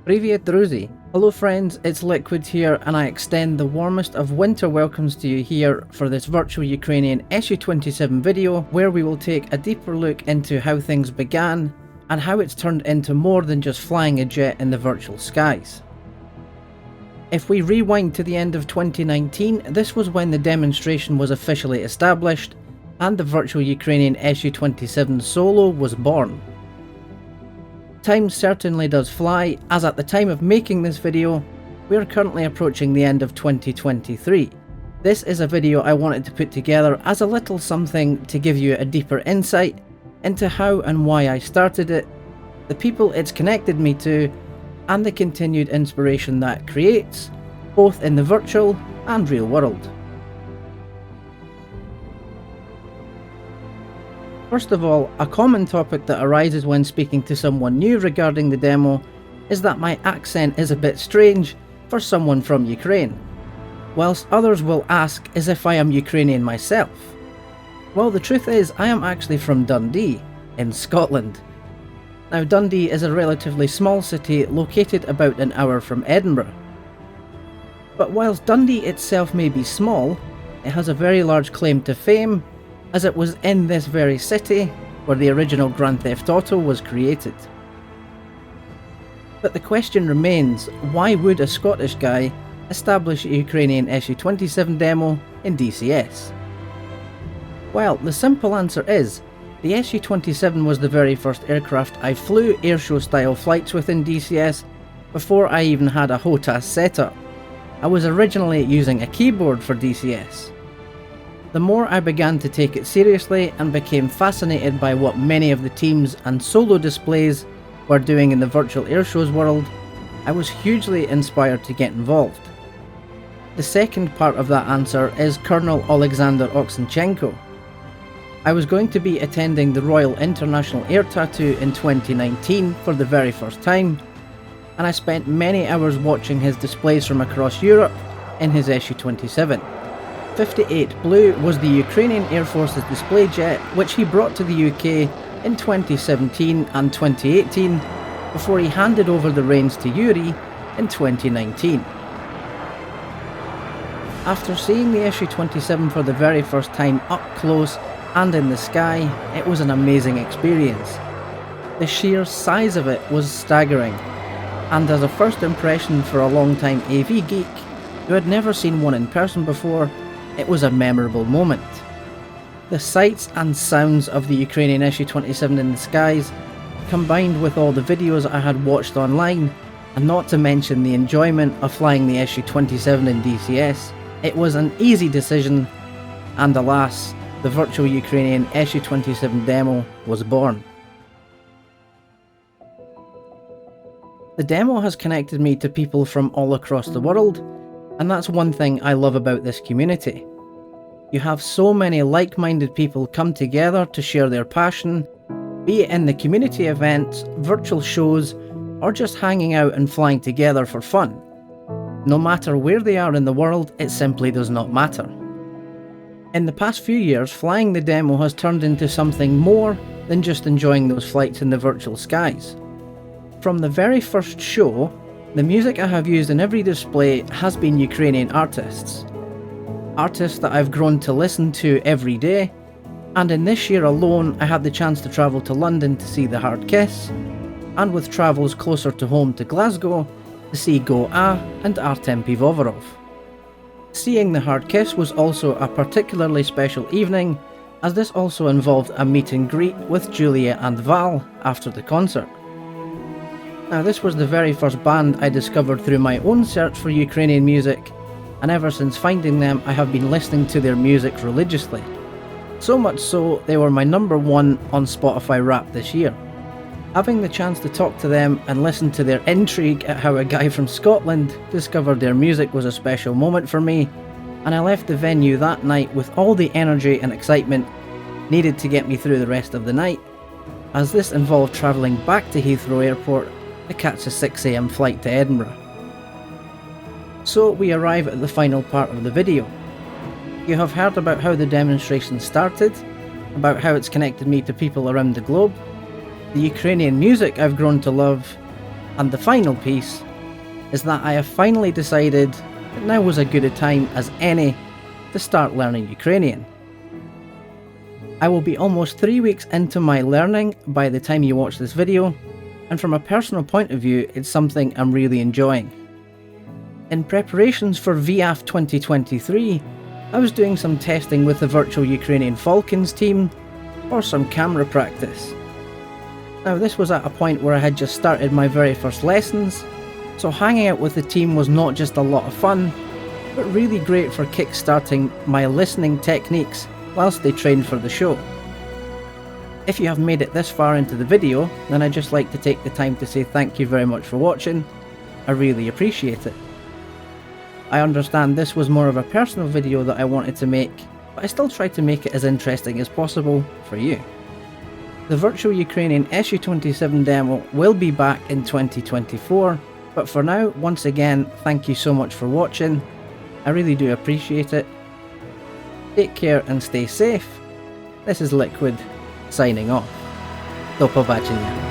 Привет, друзі! Hello friends, it's LIKWID here, and I extend the warmest of winter welcomes to you here for this Virtual Ukrainian SU-27 video, where we will take a deeper look into how things began, and how it's turned into more than just flying a jet in the virtual skies. If we rewind to the end of 2019, this was when the demonstration was officially established, and the Virtual Ukrainian SU-27 Solo was born. Time certainly does fly, as at the time of making this video, we are currently approaching the end of 2023. This is a video I wanted to put together as a little something to give you a deeper insight into how and why I started it, the people it's connected me to, and the continued inspiration that creates, both in the virtual and real world. First of all, a common topic that arises when speaking to someone new regarding the demo is that my accent is a bit strange for someone from Ukraine, whilst others will ask as if I am Ukrainian myself. Well, the truth is I am actually from Dundee, in Scotland. Now, Dundee is a relatively small city located about an hour from Edinburgh. But whilst Dundee itself may be small, it has a very large claim to fame, as it was in this very city where the original Grand Theft Auto was created. But the question remains, why would a Scottish guy establish a Ukrainian SU-27 demo in DCS? Well, the simple answer is, the SU-27 was the very first aircraft I flew airshow style flights with in DCS before I even had a HOTAS setup. I was originally using a keyboard for DCS. The more I began to take it seriously and became fascinated by what many of the teams and solo displays were doing in the virtual airshows world, I was hugely inspired to get involved. The second part of that answer is Colonel Alexander Oksenchenko. I was going to be attending the Royal International Air Tattoo in 2019 for the very first time, and I spent many hours watching his displays from across Europe in his SU-27. 58 Blue was the Ukrainian Air Force's display jet which he brought to the UK in 2017 and 2018 before he handed over the reins to Yuri in 2019. After seeing the SU-27 for the very first time up close and in the sky, it was an amazing experience. The sheer size of it was staggering, and as a first impression for a long-time AV geek who had never seen one in person before, it was a memorable moment. The sights and sounds of the Ukrainian SU-27 in the skies, combined with all the videos I had watched online, and not to mention the enjoyment of flying the SU-27 in DCS, it was an easy decision, and alas, the Virtual Ukrainian SU-27 demo was born. The demo has connected me to people from all across the world, and that's one thing I love about this community. You have so many like-minded people come together to share their passion, be it in the community events, virtual shows, or just hanging out and flying together for fun. No matter where they are in the world, it simply does not matter. In the past few years, flying the demo has turned into something more than just enjoying those flights in the virtual skies. From the very first show, the music I have used in every display has been Ukrainian artists. Artists that I've grown to listen to every day, and in this year alone I had the chance to travel to London to see The Hard Kiss, and with travels closer to home to Glasgow to see Go A and Artem Pivovarov. Seeing The Hard Kiss was also a particularly special evening, as this also involved a meet and greet with Julia and Val after the concert. Now, this was the very first band I discovered through my own search for Ukrainian music, and ever since finding them I have been listening to their music religiously. So much so, they were my #1 on Spotify Wrapped this year. Having the chance to talk to them and listen to their intrigue at how a guy from Scotland discovered their music was a special moment for me, and I left the venue that night with all the energy and excitement needed to get me through the rest of the night, as this involved travelling back to Heathrow Airport to catch a 6 AM flight to Edinburgh. So we arrive at the final part of the video. You have heard about how the demonstration started, about how it's connected me to people around the globe, the Ukrainian music I've grown to love, And the final piece is that I have finally decided that now was as good a time as any to start learning Ukrainian. I will be almost 3 weeks into my learning by the time you watch this video, and from a personal point of view, it's something I'm really enjoying. In preparations for VIAF 2023, I was doing some testing with the Virtual Ukrainian Falcons team for some camera practice. Now this was at a point where I had just started my very first lessons, so hanging out with the team was not just a lot of fun, but really great for kickstarting my listening techniques whilst they trained for the show. If you have made it this far into the video, then I'd just like to take the time to say thank you very much for watching. I really appreciate it. I understand this was more of a personal video that I wanted to make, but I still tried to make it as interesting as possible for you. The Virtual Ukrainian SU27 demo will be back in 2024, but for now, once again, thank you so much for watching. I really do appreciate it. Take care and stay safe. This is LIKWID, signing off. Do pobачення.